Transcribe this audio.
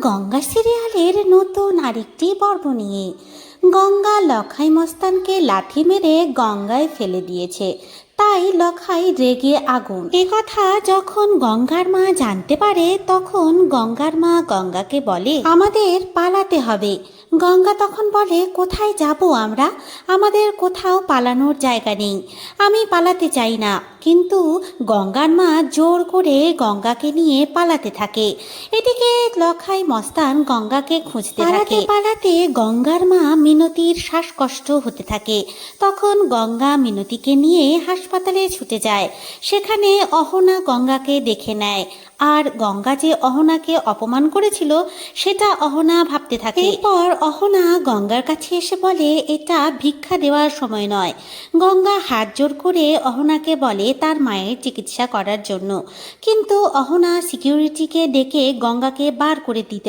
গঙ্গা সিরিয়ালের নতুন আরেকটি পর্ব নিয়ে। গঙ্গা লখাই মস্তানকে লাথি মেরে গঙ্গায় ফেলে দিয়েছে, তাই লখাই রেগে আগুন। এ কথা যখন গঙ্গার মা জানতে পারে তখন গঙ্গার মা গঙ্গাকে বলে আমাদের পালাতে হবে। গঙ্গা তখন বলে কোথায় যাব আমরা, আমাদের কোথাও পালানোর জায়গা নেই, আমি পালাতে চাই না। কিন্তু গঙ্গার মা জোর করে গঙ্গাকে নিয়ে পালাতে থাকে। এদিকে লখাই মস্তান গঙ্গাকে খুঁজতে থাকে। পালাতে গঙ্গার মা মিনতির শ্বাসকষ্ট হতে থাকে। তখন গঙ্গা মিনতিকে নিয়ে হাসপাতালে ছুটে যায়। সেখানে অহনা গঙ্গাকে দেখে নেয়, আর গঙ্গা যে অহনাকে অপমান করেছিল সেটা অহনা ভাবতে থাকে। এরপর অহনা গঙ্গার কাছে এসে বলে এটা ভিক্ষা দেওয়ার সময় নয়। গঙ্গা হাত জোর করে অহনাকে বলে তার মায়ের চিকিৎসা করার জন্য, কিন্তু অহনা সিকিউরিটিকে ডেকে গঙ্গাকে বার করে দিতে